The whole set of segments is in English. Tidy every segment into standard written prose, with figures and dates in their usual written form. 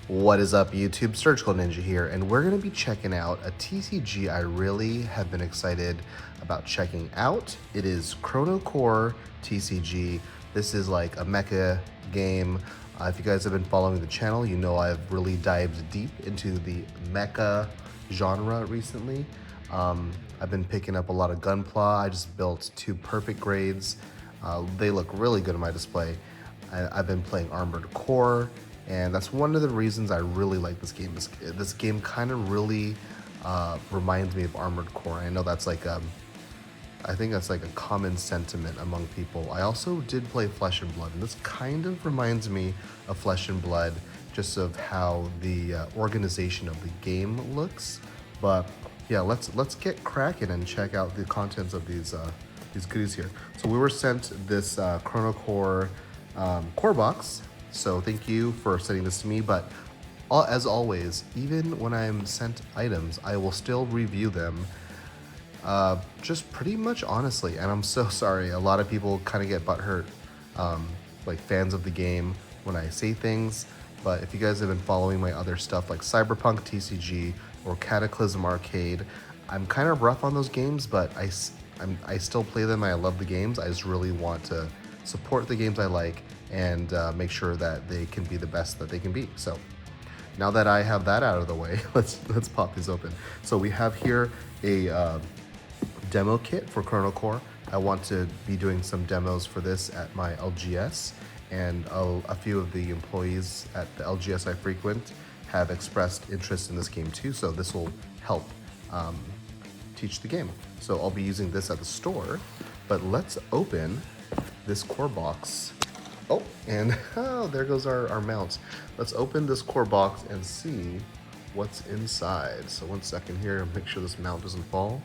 What is up, YouTube? Surgical Ninja here, and we're going to be checking out a TCG I really have been excited about checking out. It is Chrono Core TCG. This is like a mecha game. If you guys have been following the channel, you know I've really dived deep into the mecha genre recently. I've been picking up a lot of Gunpla. I just built 2 perfect grades. They look really good in my display. I've been playing Armored Core, and that's one of the reasons I really like this game. This game kind of really reminds me of Armored Core. I know that's like I think that's like a common sentiment among people. I also did play Flesh and Blood, and this kind of reminds me of Flesh and Blood, just of how the organization of the game looks. But yeah, let's get cracking and check out the contents of these goodies here. So we were sent this Chrono Core core box. So thank you for sending this to me. But as always, even when I'm sent items, I will still review them. Just pretty much honestly, and I'm so sorry. A lot of people kind of get butthurt, like fans of the game, when I say things. But if you guys have been following my other stuff like Cyberpunk TCG or Cataclysm Arcade, I'm kind of rough on those games, but I still play them. I love the games. I just really want to support the games I like and make sure that they can be the best that they can be. So now that I have that out of the way, let's pop these open. So we have here a demo kit for Chrono Core. I want to be doing some demos for this at my LGS, and a few of the employees at the LGS I frequent have expressed interest in this game too, so this will help teach the game. So I'll be using this at the store, but let's open this core box. Oh, and oh, there goes our mount. Let's open this core box and see what's inside. So 1 second here, make sure this mount doesn't fall.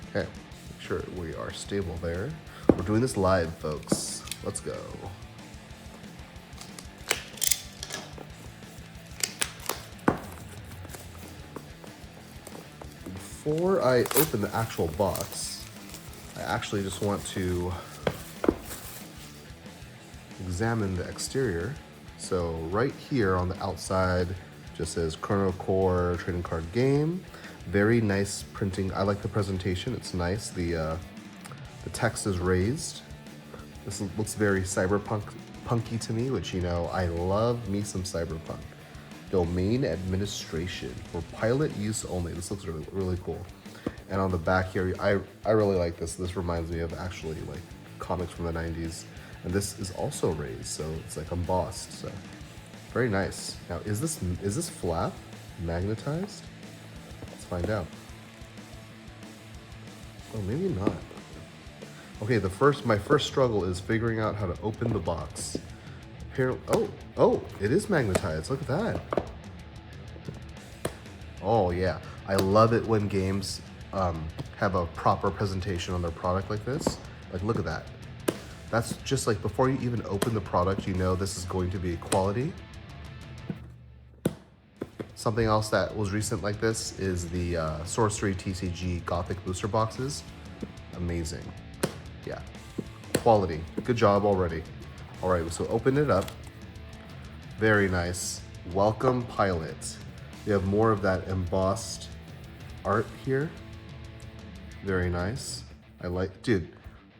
Okay, make sure we are stable there. We're doing this live, folks. Let's go. Before I open the actual box, I actually just want to examine the exterior. So right here on the outside just says Chrono Core trading card game. Very nice printing. I like the presentation. It's nice. The text is raised. This looks very cyberpunky to me, which, you know, I love me some cyberpunk. Domain administration for pilot use only. This looks really, really cool. And on the back here, I really like this. This reminds me of actually like comics from the 90s. And this is also raised, so it's like embossed. So very nice. Now, is this flap magnetized? Let's find out. Oh, maybe not. Okay, my first struggle is figuring out how to open the box. Oh, it is magnetized. Look at that. Oh yeah, I love it when games have a proper presentation on their product like this. Like, look at that. That's just like before you even open the product, you know this is going to be quality. Something else that was recent like this is the Sorcery TCG Gothic booster boxes. Amazing. Yeah, quality. Good job already. All right, so open it up. Very nice. Welcome, pilot. We have more of that embossed art here. Very nice. I like, dude.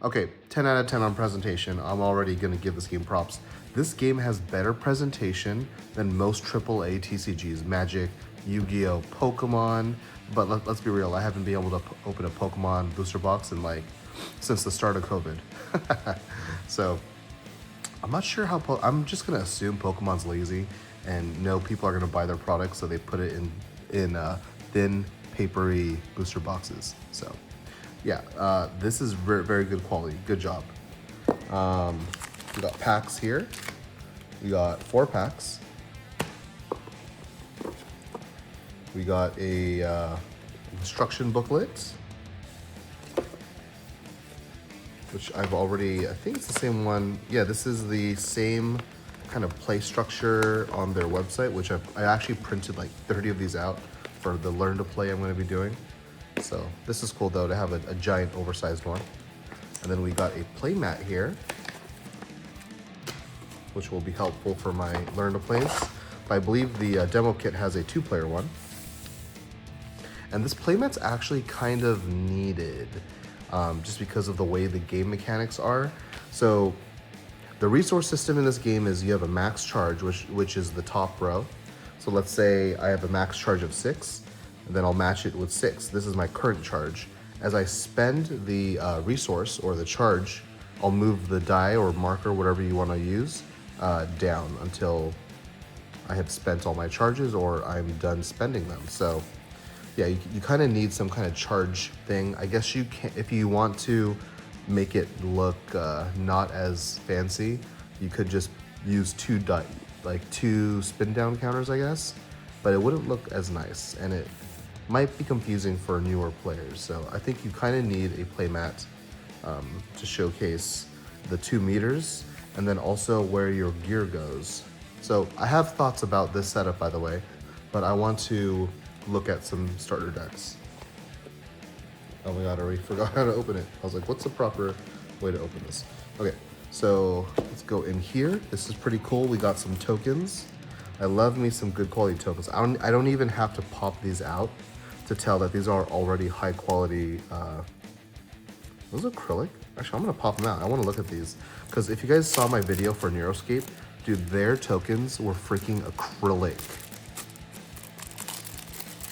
Okay, 10 out of 10 on presentation. I'm already gonna give this game props. This game has better presentation than most AAA TCGs, Magic, Yu-Gi-Oh, Pokemon. But let's be real, I haven't been able to open a Pokemon booster box in since the start of COVID. So I'm not sure how, I'm just gonna assume Pokemon's lazy and no people are gonna buy their product, so they put it in thin, papery booster boxes. So yeah, this is very, very good quality. Good job. We got packs here. We got 4 packs. We got a instruction booklet, which I've already, I think it's the same one. Yeah, this is the same kind of play structure on their website, which I actually printed like 30 of these out for the learn to play I'm going to be doing. So this is cool though to have a giant oversized one. And then we got a play mat here, which will be helpful for my learn to plays. I believe the demo kit has a 2-player one. And this playmat's actually kind of needed, just because of the way the game mechanics are. So the resource system in this game is you have a max charge, which is the top row. So let's say I have a max charge of 6, and then I'll match it with 6. This is my current charge. As I spend the resource or the charge, I'll move the die or marker, whatever you want to use, down until I have spent all my charges or I'm done spending them. So yeah, you kind of need some kind of charge thing. I guess you can, if you want to make it look not as fancy, you could just use two spin down counters, I guess, but it wouldn't look as nice and it might be confusing for newer players. So I think you kind of need a playmat to showcase the 2 meters and then also where your gear goes. So I have thoughts about this setup, by the way, but I want to look at some starter decks. Oh my god, I already forgot how to open it. I was like, what's the proper way to open this? Okay, so let's go in here. This is pretty cool. We got some tokens. I love me some good quality tokens. I don't even have to pop these out to tell that these are already high quality. Those are acrylic? Actually, I'm gonna pop them out. I wanna look at these. Because if you guys saw my video for Neuroscape, dude, their tokens were freaking acrylic.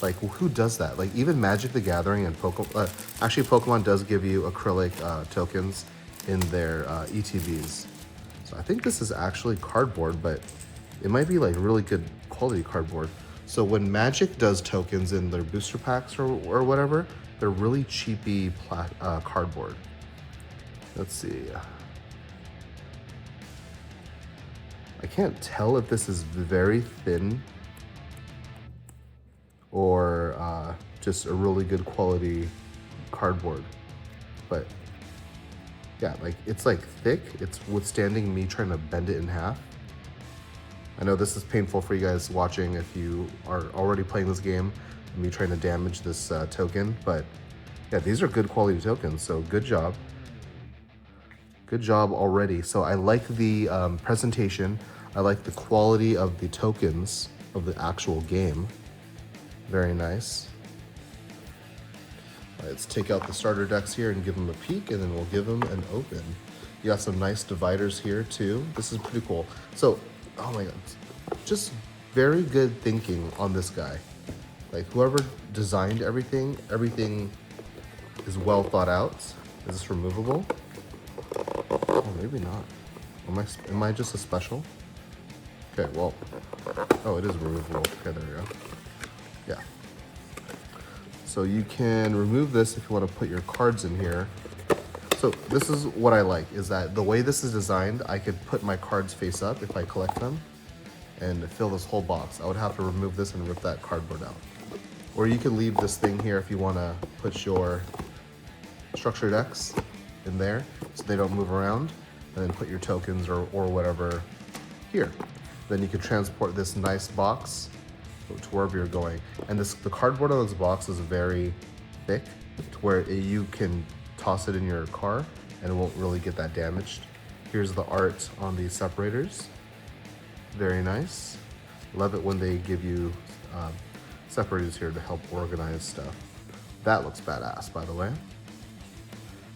Like, who does that? Like, even Magic the Gathering and Pokemon, actually Pokemon does give you acrylic tokens in their ETBs. So I think this is actually cardboard, but it might be like really good quality cardboard. So when Magic does tokens in their booster packs or whatever, they're really cheapy cardboard. Let's see. I can't tell if this is very thin or just a really good quality cardboard, but yeah, like it's like thick. It's withstanding me trying to bend it in half. I know this is painful for you guys watching if you are already playing this game and me trying to damage this token, but yeah, these are good quality tokens, so good job. Good job already. So I like the presentation. I like the quality of the tokens of the actual game. Very nice. All right, let's take out the starter decks here and give them a peek, and then we'll give them an open. You got some nice dividers here too. This is pretty cool. So, oh my god, just very good thinking on this guy. Like whoever designed everything is well thought out. Is this removable? Oh, maybe not. Am I just a special? Okay, well, oh, it is removable. Okay, there we go. Yeah. So you can remove this if you want to put your cards in here. So this is what I like, is that the way this is designed, I could put my cards face up if I collect them and fill this whole box. I would have to remove this and rip that cardboard out. Or you can leave this thing here if you want to put your structure decks in there so they don't move around, and then put your tokens or whatever here. Then you can transport this nice box to wherever you're going. And the cardboard on this box is very thick to where you can toss it in your car and it won't really get that damaged. Here's the art on these separators. Very nice. Love it when they give you separators here to help organize stuff. That looks badass, by the way.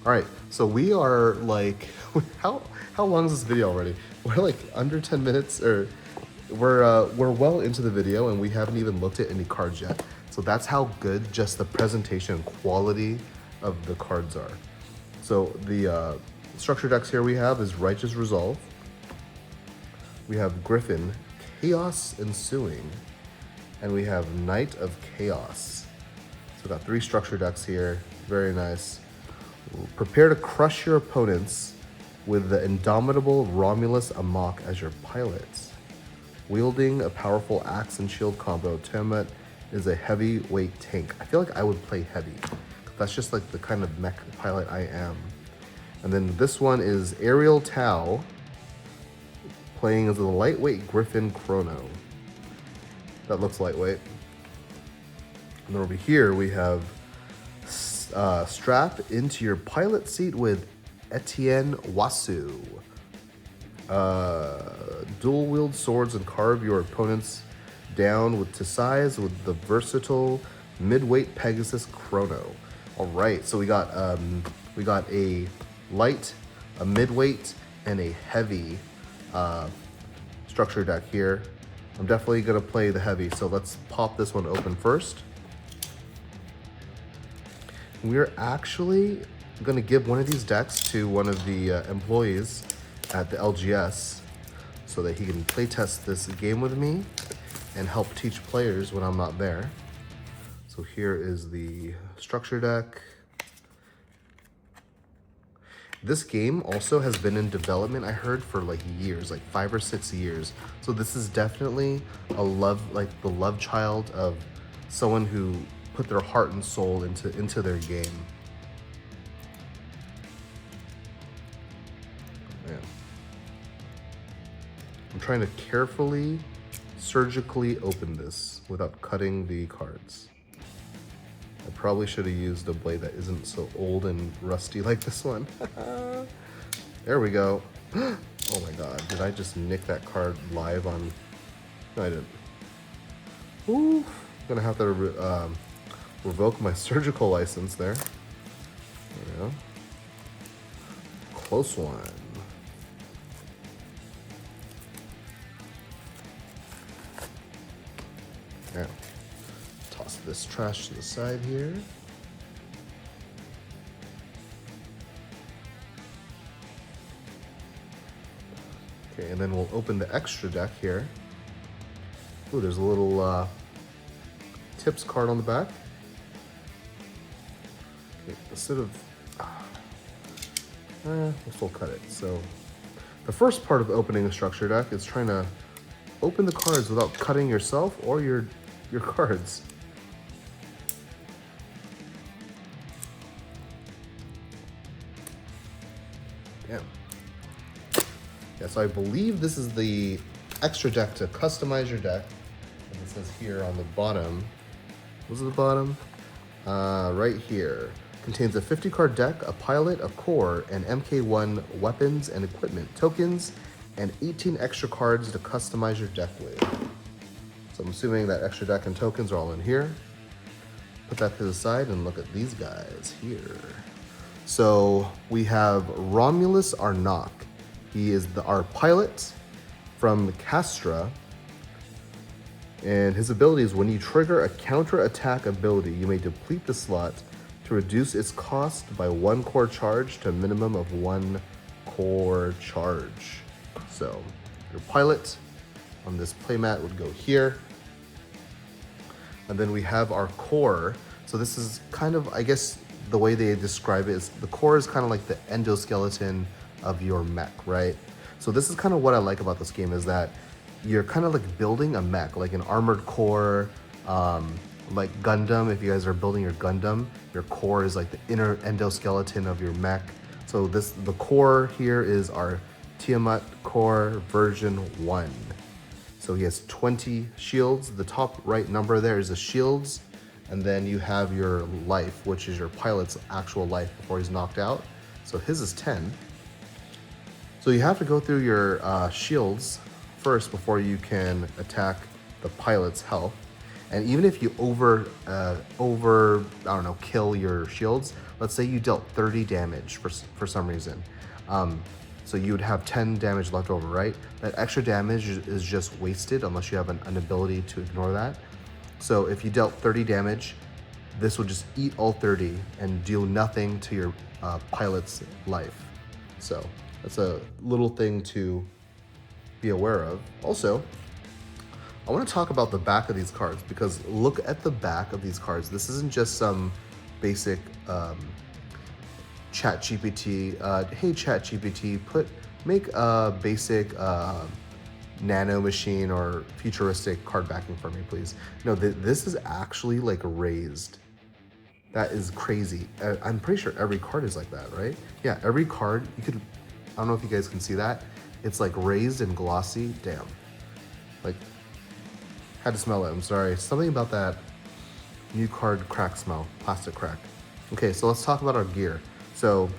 All right, so we are like, how long is this video already? We're like under 10 minutes, or we're well into the video and we haven't even looked at any cards yet. So that's how good just the presentation and quality of the cards are. So the structure decks here we have is Righteous Resolve. We have Griffin, Chaos Ensuing, and we have Knight of Chaos. So we've got 3 structure decks here, very nice. Prepare to crush your opponents with the indomitable Romulus Amok as your pilot. Wielding a powerful axe and shield combo, Tiamat is a heavyweight tank. I feel like I would play heavy. That's just like the kind of mech pilot I am. And then this one is Aerial Tau, playing as a lightweight Griffin Chrono. That looks lightweight. And then over here we have strap into your pilot seat with Etienne Wasu. Dual wield swords and carve your opponent's down to size with the versatile Midweight Pegasus Chrono. All right, so we got a light, a midweight, and a heavy structure deck here. I'm definitely gonna play the heavy, so let's pop this one open first. We're actually gonna give one of these decks to one of the employees at the LGS so that he can play test this game with me and help teach players when I'm not there. So here is the structure deck. This game also has been in development, I heard, for like years, like 5 or 6 years. So this is definitely a love, like the love child of someone who put their heart and soul into their game. Man. I'm trying to carefully, surgically open this without cutting the cards. I probably should have used a blade that isn't so old and rusty like this one. There we go. Oh my god, did I just nick that card live on... No, I didn't. Ooh, I'm gonna have to revoke my surgical license there. There we go. Close one. Now, toss this trash to the side here. Okay, and then we'll open the extra deck here. Ooh, there's a little tips card on the back. Okay, instead of... we'll still cut it. So, the first part of opening a structure deck is trying to open the cards without cutting yourself or your cards. Yeah. Yeah, so I believe this is the extra deck to customize your deck. And it says here on the bottom, what's at the bottom? Right here. Contains a 50-card deck, a pilot, a core, and MK1 weapons and equipment tokens, and 18 extra cards to customize your deck with. So I'm assuming that extra deck and tokens are all in here. Put that to the side and look at these guys here. So we have Romulus Arnok. He is our pilot from Castra. And his ability is when you trigger a counter-attack ability, you may deplete the slot to reduce its cost by 1 core charge to a minimum of 1 core charge. So your pilot on this playmat would go here. And then we have our core. So this is kind of, I guess, the way they describe it is the core is kind of like the endoskeleton of your mech, right? So this is kind of what I like about this game is that you're kind of like building a mech, like an armored core, like Gundam. If you guys are building your Gundam, your core is like the inner endoskeleton of your mech. So the core here is our Tiamat core version 1. So he has 20 shields. The top right number there is the shields. And then you have your life, which is your pilot's actual life before he's knocked out. So his is 10. So you have to go through your shields first before you can attack the pilot's health. And even if you I don't know, kill your shields, let's say you dealt 30 damage for some reason. So you would have 10 damage left over, right? That extra damage is just wasted unless you have an ability to ignore that. So if you dealt 30 damage, this will just eat all 30 and deal nothing to your pilot's life. So that's a little thing to be aware of. Also, I want to talk about the back of these cards because look at the back of these cards. This isn't just some basic ChatGPT, hey ChatGPT, make a basic nano machine or futuristic card backing for me, please. No, this is actually like raised. That is crazy. I'm pretty sure every card is like that, right? Yeah, every card, I don't know if you guys can see that. It's like raised and glossy. Damn. Like, had to smell it, I'm sorry. Something about that new card crack smell, plastic crack. Okay, so let's talk about our gear. So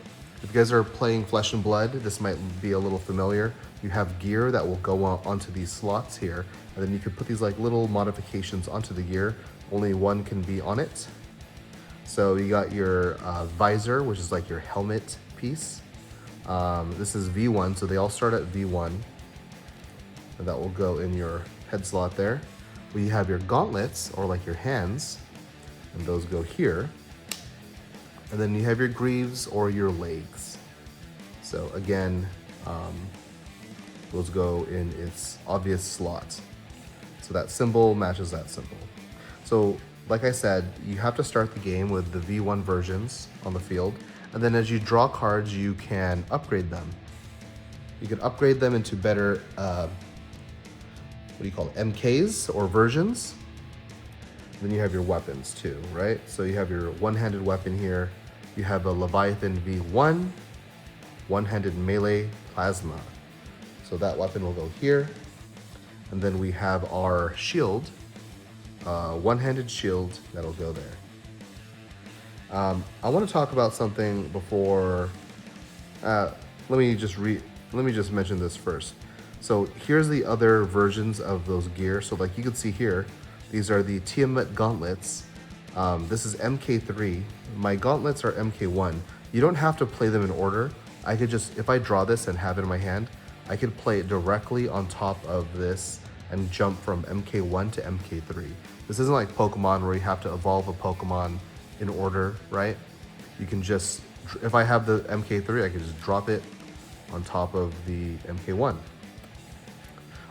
If you guys are playing Flesh and Blood, this might be a little familiar. You have gear that will go onto these slots here, and then you can put these like little modifications onto the gear. Only one can be on it. So you got your visor, which is like your helmet piece. This is V1, so they all start at V1. And that will go in your head slot there. We have your gauntlets, or like your hands, and those go here. And then you have your greaves or your legs. So again, those go in its obvious slot. So that symbol matches that symbol. So like I said, you have to start the game with the V1 versions on the field. And then as you draw cards, you can upgrade them. You can upgrade them into better, what do you call it, MKs or versions. Then you have your weapons too, right? So you have your one-handed weapon here. You have a Leviathan V1, one-handed melee plasma. So that weapon will go here. And then we have our shield, one-handed shield that'll go there. I want to talk about something before. Let me just mention this first. So here's the other versions of those gear. So like you can see here, these are the Tiamat gauntlets. This is MK3. My gauntlets are MK1. You don't have to play them in order. I could just, if I draw this and have it in my hand, I could play it directly on top of this and jump from MK1 to MK3. This isn't like Pokemon where you have to evolve a Pokemon in order, right? You can just, if I have the MK3, I can just drop it on top of the MK1.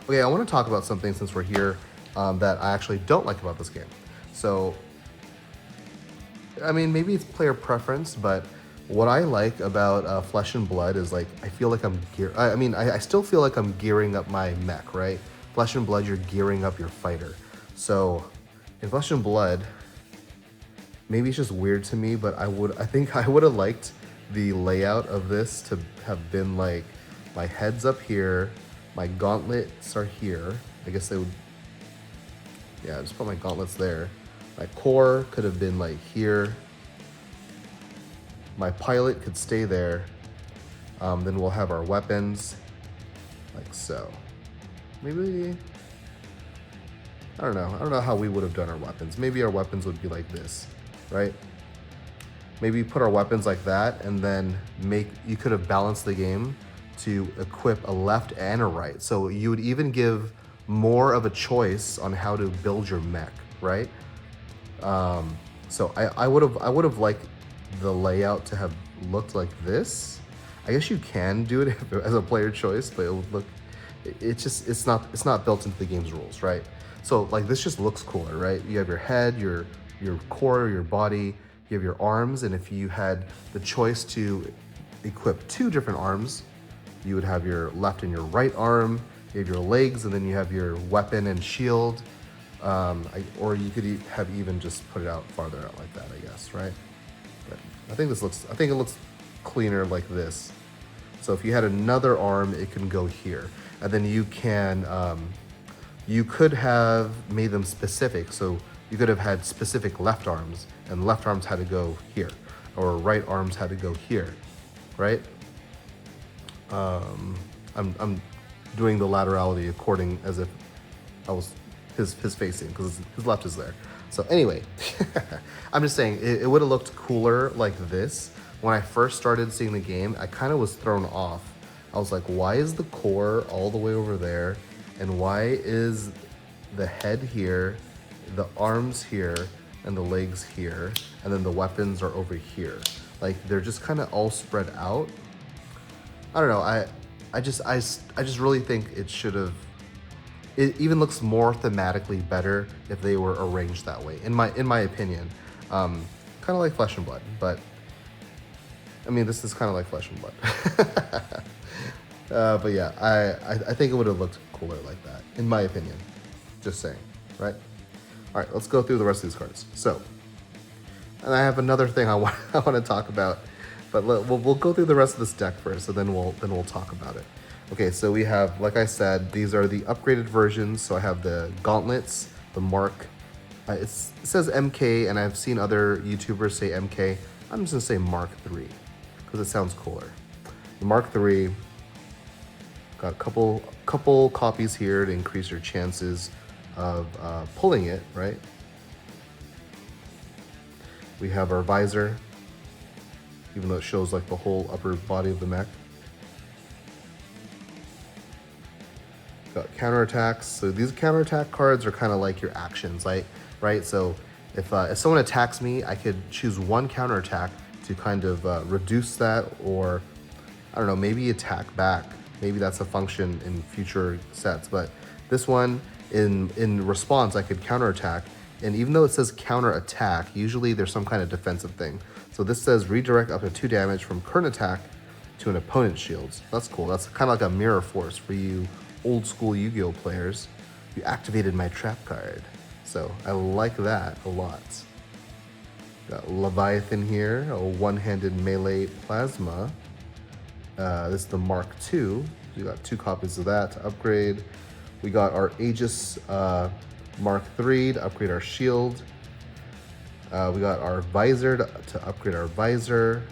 Okay, I want to talk about something since we're here that I actually don't like about this game. So, I mean, maybe it's player preference, but what I like about Flesh and Blood is like, I feel like I still feel like I'm gearing up my mech, right? Flesh and Blood, you're gearing up your fighter. So in Flesh and Blood, maybe it's just weird to me, but I think I would have liked the layout of this to have been like, my head's up here, my gauntlets are here. I guess they would, yeah, just put my gauntlets there. My core could have been like here. My pilot could stay there. Then we'll have our weapons like so. Maybe, I don't know. I don't know how we would have done our weapons. Maybe our weapons would be like this, right? Maybe put our weapons like that, and then you could have balanced the game to equip a left and a right. So you would even give more of a choice on how to build your mech, right? So I would have liked the layout to have looked like this. I guess you can do it as a player choice, but it would look, it's not built into the game's rules, right? So like this just looks cooler, right? You have your head, your core, your body, you have your arms, and if you had the choice to equip 2 different arms, you would have your left and your right arm, you have your legs, and then you have your weapon and shield. Or you could have even just put it out farther out like that, I guess, right? But I think it looks cleaner like this. So if you had another arm, it can go here, and then you could have made them specific. So you could have had specific left arms, and left arms had to go here, or right arms had to go here, right? I'm doing the laterality according as if I was his facing, because his left is there. So anyway, I'm just saying it would have looked cooler like this. When I first started seeing the game, I kind of was thrown off. I was like, why is the core all the way over there? And why is the head here, the arms here, and the legs here, and then the weapons are over here? Like they're just kind of all spread out. I don't know. I just really think it should have. It even looks more thematically better if they were arranged that way, in my opinion. Kind of like Flesh and Blood, but I mean, this is kind of like Flesh and Blood. But yeah, I think it would have looked cooler like that, in my opinion. Just saying, right? All right, let's go through the rest of these cards. So, and I have another thing I want to talk about, but we'll go through the rest of this deck first, and then we'll talk about it. Okay, so we have, like I said, these are the upgraded versions. So I have the gauntlets, the Mark. It says MK, and I've seen other YouTubers say MK. I'm just gonna say Mark 3, because it sounds cooler. The Mark III, got a couple copies here to increase your chances of pulling it, right? We have our visor, even though it shows like the whole upper body of the mech. Got counterattacks. So these counterattack cards are kind of like your actions, like, right? So if someone attacks me, I could choose one counterattack to kind of reduce that, or I don't know, maybe attack back. Maybe that's a function in future sets. But this one, in response, I could counterattack. And even though it says counterattack, usually there's some kind of defensive thing. So this says redirect up to 2 damage from current attack to an opponent's shields. That's cool. That's kind of like a mirror force for you old school Yu-Gi-Oh players. You activated my trap card. So I like that a lot. Got Leviathan here, a one-handed melee plasma. This is the Mark II. We got 2 copies of that to upgrade. We got our Aegis Mark III to upgrade our shield. We got our visor to upgrade our visor.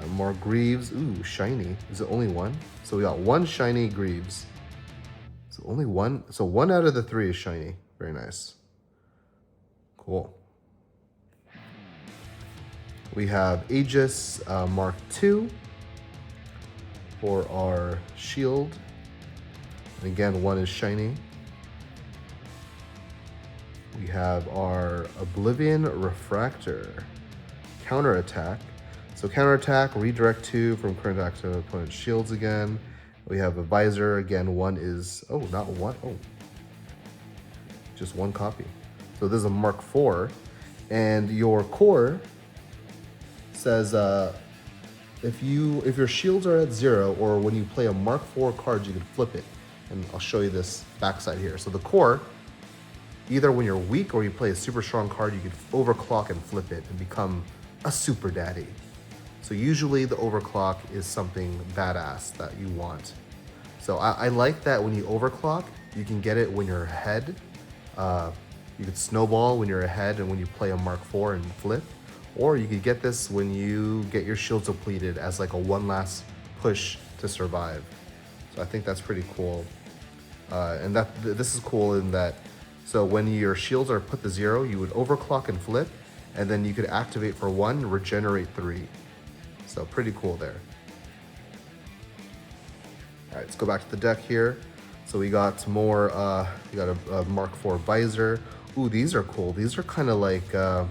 More Greaves. Ooh, shiny. Is it only one? So we got 1 shiny Greaves. So only one. So 1 out of the 3 is shiny. Very nice. Cool. We have Aegis Mark II for our shield. And again, 1 is shiny. We have our Oblivion Refractor. Counterattack. So counterattack, redirect 2 from current attack to opponent's shields again. We have a visor, again, 1 is, oh, not 1, oh. Just 1 copy. So this is a Mark IV, and your core says if your shields are at 0, or when you play a Mark IV card, you can flip it. And I'll show you this backside here. So the core, either when you're weak or you play a super strong card, you can overclock and flip it and become a super daddy. So usually the overclock is something badass that you want. So I like that when you overclock, you can get it when you're ahead. You could snowball when you're ahead and when you play a Mark IV and flip. Or you could get this when you get your shields depleted as like a one last push to survive. So I think that's pretty cool. And this is cool in that, so when your shields are put to 0, you would overclock and flip, and then you could activate for 1, regenerate 3. So pretty cool there. All right, let's go back to the deck here. So we got more, we got a Mark IV visor. Ooh, these are cool. These are kind of like those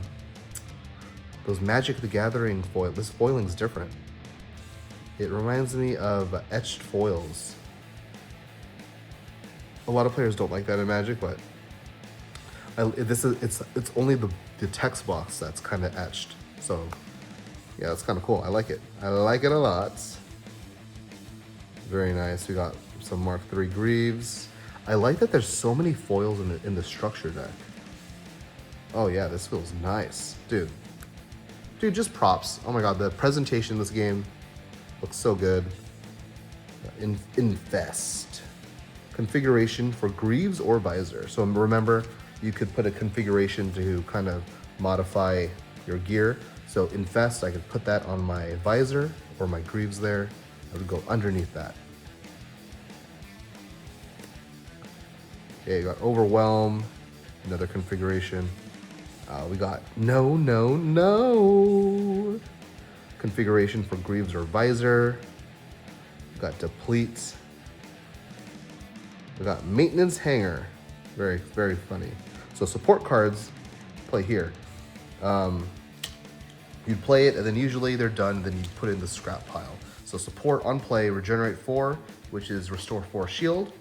Magic the Gathering foil. This foiling's different. It reminds me of etched foils. A lot of players don't like that in Magic, but it's only the text box that's kind of etched. So yeah, that's kind of cool. I like it. I like it a lot. Very nice. We got some Mark III Greaves. I like that there's so many foils in the structure deck. Oh yeah, this feels nice. Dude, just props. Oh my god, the presentation of this game looks so good. Invest. Configuration for Greaves or Visor. So remember, you could put a configuration to kind of modify your gear. So Infest, I could put that on my Visor or my Greaves there. I would go underneath that. Okay, you got Overwhelm, another configuration. We got no configuration for Greaves or Visor. We got Deplete. We got Maintenance Hanger. Very, very funny. So support cards play here. You'd play it, and then usually they're done, then you put it in the scrap pile. So support on play, regenerate 4, which is restore 4 shield.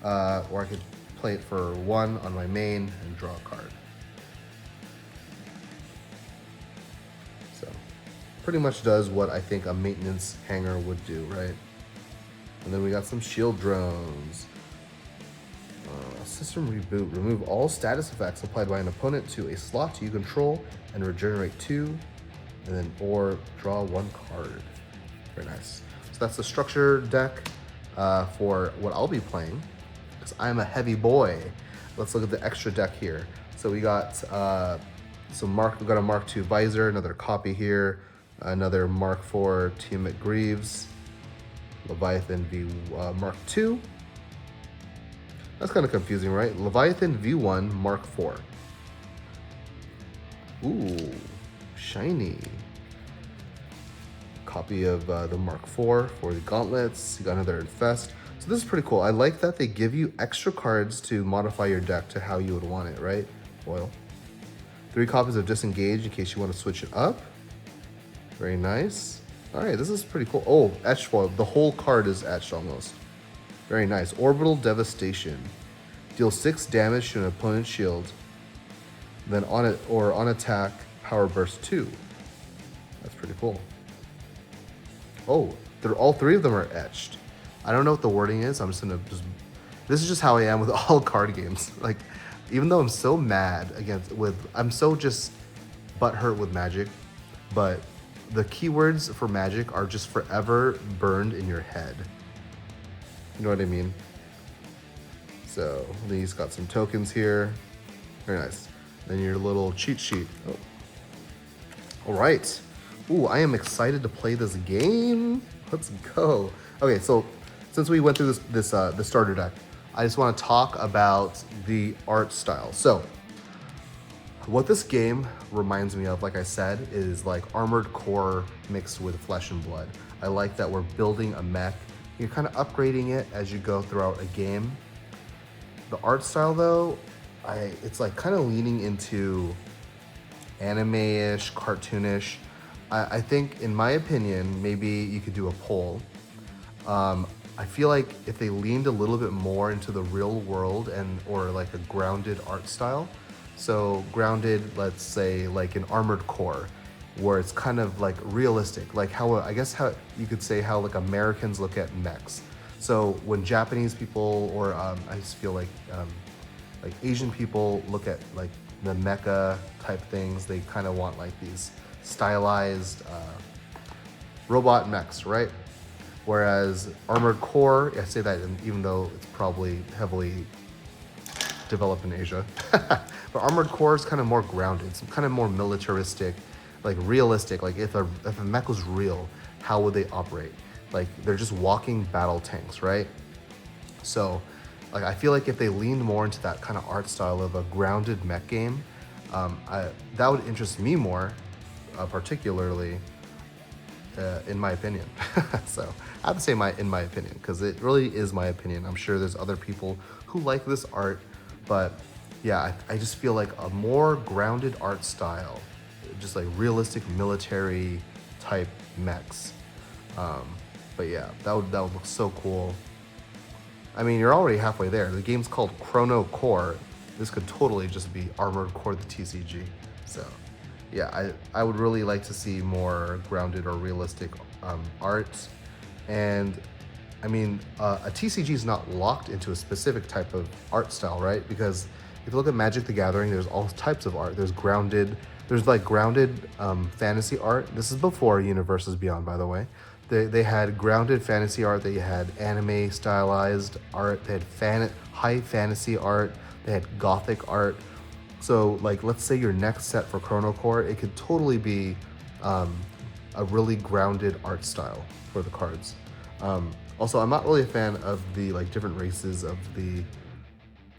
Or I could play it for 1 on my main and draw a card. So pretty much does what I think a maintenance hanger would do, right? And then we got some shield drones. System reboot. Remove all status effects applied by an opponent to a slot you control and regenerate 2. And then or draw 1 card. Very nice. So that's the structure deck for what I'll be playing, because I'm a heavy boy. Let's look at the extra deck here. So we got we got a Mark II Visor, another copy here. Another Mark IV Tiamat Greaves. Leviathan V Mark II. That's kind of confusing, right? Leviathan V1 Mark IV. Ooh, shiny. Copy of the Mark IV for the gauntlets. You got another Infest. So this is pretty cool. I like that they give you extra cards to modify your deck to how you would want it, right? Foil. 3 copies of Disengage in case you want to switch it up. Very nice. All right, this is pretty cool. Oh, etched foil. The whole card is etched almost. Very nice. Orbital Devastation. Deal 6 damage to an opponent's shield. Then on it or on attack, Power Burst 2. That's pretty cool. Oh, all 3 of them are etched. I don't know what the wording is. I'm just gonna this is just how I am with all card games. Like, even though I'm so mad I'm so just butthurt with Magic, but the keywords for Magic are just forever burned in your head. You know what I mean? So these got some tokens here. Very nice. Then your little cheat sheet. Oh. All right. Ooh, I am excited to play this game. Let's go. Okay, so since we went through the starter deck, I just want to talk about the art style. So what this game reminds me of, like I said, is like Armored Core mixed with Flesh and Blood. I like that we're building a mech. You're kind of upgrading it as you go throughout a game. The art style though, it's like kind of leaning into anime-ish, cartoonish. I think, in my opinion, maybe you could do a poll. I feel like if they leaned a little bit more into the real world or like a grounded art style, so grounded, let's say like an Armored Core, where it's kind of like realistic, like how you could say how like Americans look at mechs. So when Japanese people or I just feel like Asian people look at like the mecha type things, they kind of want like these stylized robot mechs, right? Whereas Armored Core, I say that even though it's probably heavily developed in Asia, but Armored Core is kind of more grounded. It's kind of more militaristic, like realistic. Like if a mech was real, how would they operate? Like they're just walking battle tanks, right? So like I feel like if they leaned more into that kind of art style of a grounded mech game, that would interest me more, particularly in my opinion. So I have to say in my opinion, because it really is my opinion. I'm sure there's other people who like this art, but yeah, I just feel like a more grounded art style, just like realistic military type mechs. But yeah, that would look so cool. I mean, you're already halfway there. The game's called Chrono Core. This could totally just be Armored Core the TCG. So yeah, I would really like to see more grounded or realistic art. And I mean, a TCG is not locked into a specific type of art style, right? Because if you look at Magic the Gathering, there's all types of art. There's grounded fantasy art. This is before Universes Beyond, by the way. They had grounded fantasy art. They had anime stylized art. They had high fantasy art. They had gothic art. So like, let's say your next set for Chrono Core, it could totally be a really grounded art style for the cards. Also, I'm not really a fan of the like different races of the,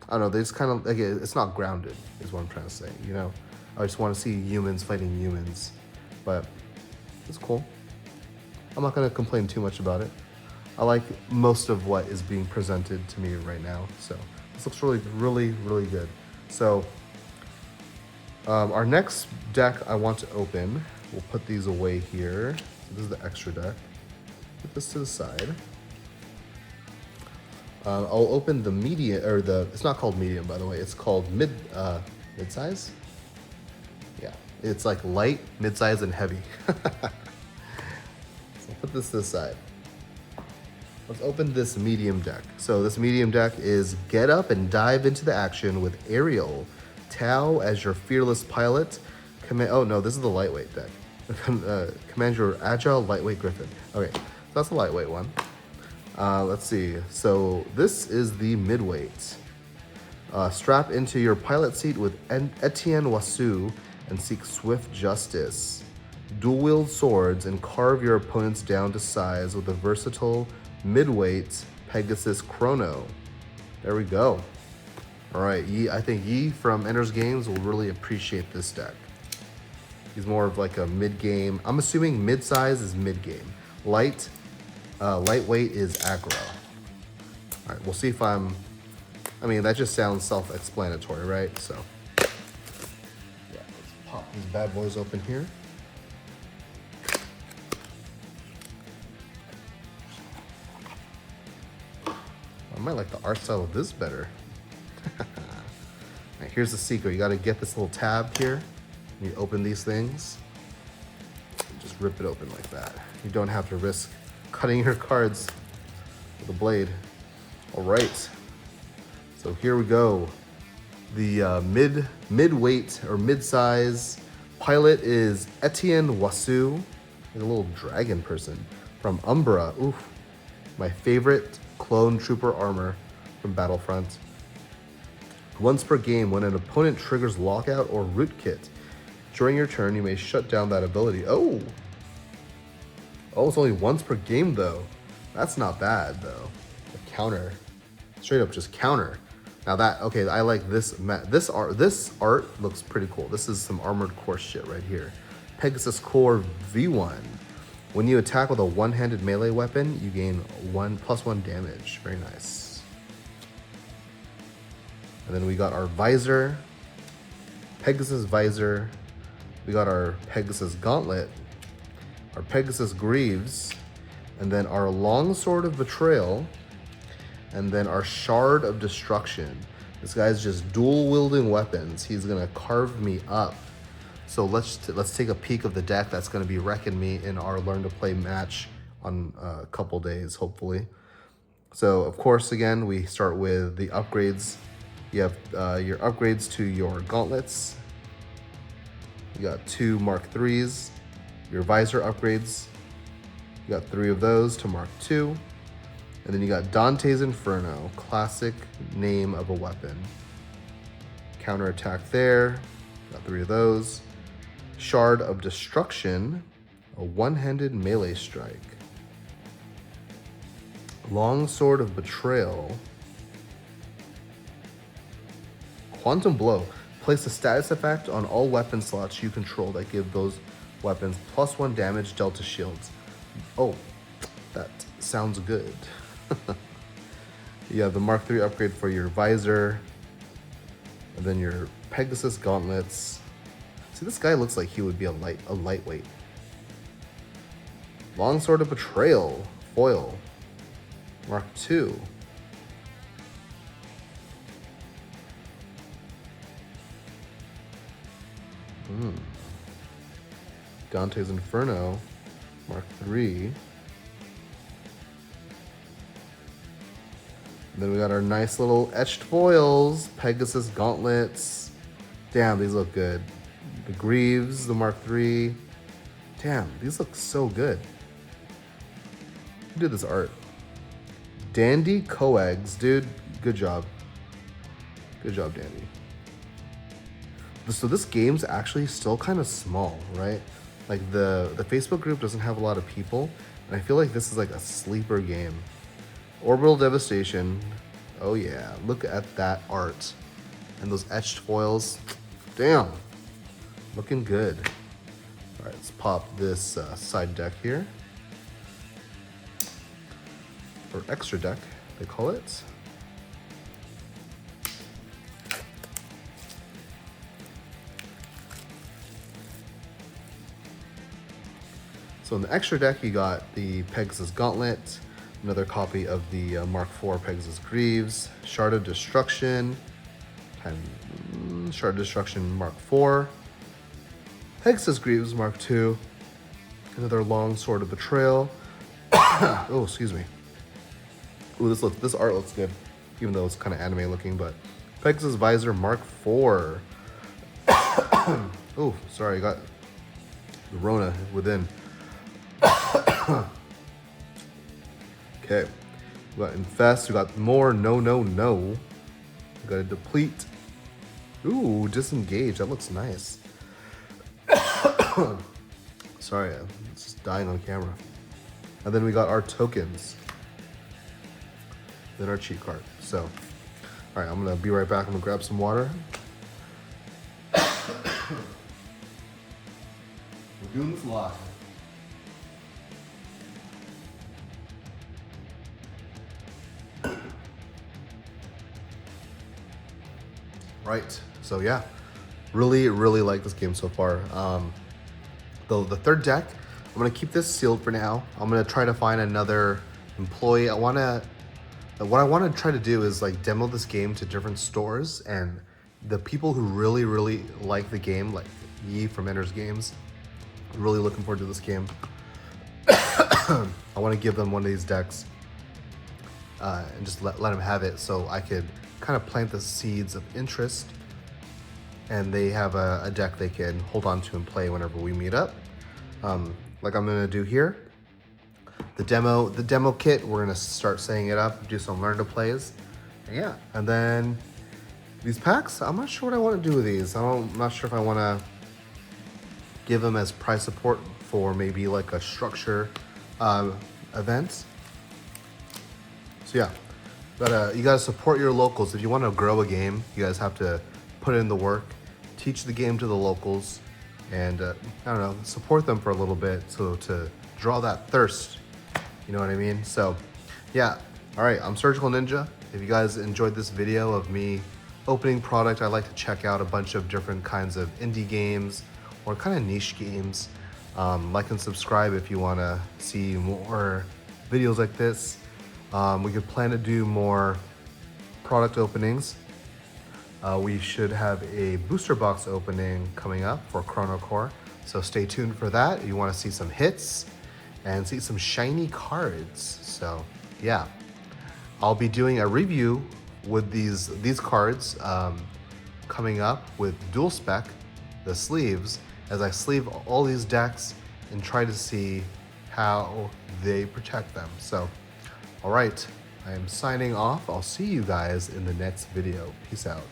I don't know, they just kind of, like, it's not grounded is what I'm trying to say, you know? I just want to see humans fighting humans, but it's cool. I'm not going to complain too much about it. I like most of what is being presented to me right now, so this looks really, really, really good. So our next deck I want to open, we'll put these away here. So this is the extra deck. Put this to the side. I'll open the medium, or it's not called medium, by the way. It's called mid-size? Yeah, it's like light, mid-size, and heavy. So I'll put this to the side. Let's open this medium deck. So this medium deck is get up and dive into the action with Ariel, Tau as your fearless pilot. Oh no, this is the lightweight deck. Command your agile lightweight griffin. Okay, so that's the lightweight one. Let's see. So this is the midweight. Strap into your pilot seat with Etienne Wasu and seek swift justice. dual-wield swords and carve your opponents down to size with a versatile midweight Pegasus Chrono. There we go. All right, I think Yi from Ender's Games will really appreciate this deck. He's more of like a mid-game. I'm assuming mid-size is mid-game. Lightweight is aggro. All right, we'll see if I mean, that just sounds self-explanatory, right? So, yeah, let's pop these bad boys open here. I might like the art style of this better. All right, here's the secret. You got to get this little tab here. You open these things. Just rip it open like that. You don't have to risk cutting your cards with a blade. All right. So here we go. The midweight or mid-size pilot is Etienne Wasu, like a little dragon person from Umbra. Oof, my favorite clone trooper armor from Battlefront. Once per game, when an opponent triggers lockout or rootkit, during your turn, you may shut down that ability. Oh, it's only once per game though. That's not bad though. A counter, straight up just counter. Now that, okay, I like this. This art looks pretty cool. This is some Armored Core shit right here. Pegasus Core V1. When you attack with a one-handed melee weapon, you gain +1 damage. Very nice. And then we got our visor, Pegasus visor. We got our Pegasus gauntlet, our Pegasus greaves, and then our longsword of betrayal, and then our shard of destruction. This guy's just dual wielding weapons. He's gonna carve me up. So let's take a peek of the deck that's gonna be wrecking me in our Learn to Play match on a couple days, hopefully. So of course, again, we start with the upgrades. You have your upgrades to your gauntlets. You got 2 Mark 3s. Your visor upgrades. You got 3 of those to Mark 2. And then you got Dante's Inferno, classic name of a weapon. Counterattack there, got 3 of those. Shard of Destruction, a one-handed melee strike. Longsword of Betrayal. Quantum Blow, place a status effect on all weapon slots you control that give those weapons +1 damage dealt to shields. Oh, that sounds good. You have the Mark III upgrade for your visor, and then your Pegasus gauntlets. See, this guy looks like he would be a lightweight. Longsword of Betrayal, foil, Mark II. Dante's Inferno, Mark III. Then we got our nice little etched foils, Pegasus gauntlets. Damn, these look good. The greaves, the Mark III. Damn, these look so good. Who did this art? Dandy Coegs, dude. Good job. Good job, Dandy. So this game's actually still kind of small, right? Like the Facebook group doesn't have a lot of people, and I feel like this is like a sleeper game. Orbital Devastation. Oh yeah, look at that art. And those etched foils. Damn, looking good. All right, let's pop this side deck here. Or extra deck, they call it. So in the extra deck, you got the Pegasus Gauntlet, another copy of the Mark IV Pegasus Greaves, Shard of Destruction, Shard of Destruction Mark IV, Pegasus Greaves Mark II, another Long Sword of Betrayal. Oh, excuse me. Ooh, this art looks good, even though it's kind of anime looking. But Pegasus Visor Mark IV. Oh, sorry, I got the Rona within. Okay, we got Infest, we got more no. We got a Deplete. Ooh, Disengage, that looks nice. Sorry, it's just dying on camera. And then we got our tokens. Then our cheat card. So, all right, I'm gonna be right back. I'm gonna grab some water. We're doing this live. Right, so yeah, really like this game so far. The third deck, I'm gonna keep this sealed for now. I'm gonna try to find another employee. What I wanna try to do is like demo this game to different stores, and the people who really like the game, like Yi from Enter's Games, really looking forward to this game. I wanna give them one of these decks and just let them have it, so I could kind of plant the seeds of interest, and they have a deck they can hold on to and play whenever we meet up. Like I'm gonna do here. The demo kit, we're gonna start setting it up, do some learn to plays. And yeah, and then these packs, I'm not sure what I want to do with these. I'm not sure if I want to give them as prize support for maybe like a structure event. So yeah, but you guys support your locals. If you want to grow a game, you guys have to put in the work, teach the game to the locals, and I don't know, support them for a little bit so to draw that thirst. You know what I mean? So yeah, all right, I'm Surgical Ninja. If you guys enjoyed this video of me opening product, I like to check out a bunch of different kinds of indie games or kind of niche games. Like and subscribe if you want to see more videos like this. We could plan to do more product openings. We should have a booster box opening coming up for Chrono Core, so stay tuned for that. You want to see some hits and see some shiny cards. So yeah, I'll be doing a review with these cards coming up with dual spec, the sleeves, as I sleeve all these decks and try to see how they protect them. So, all right, I am signing off. I'll see you guys in the next video. Peace out.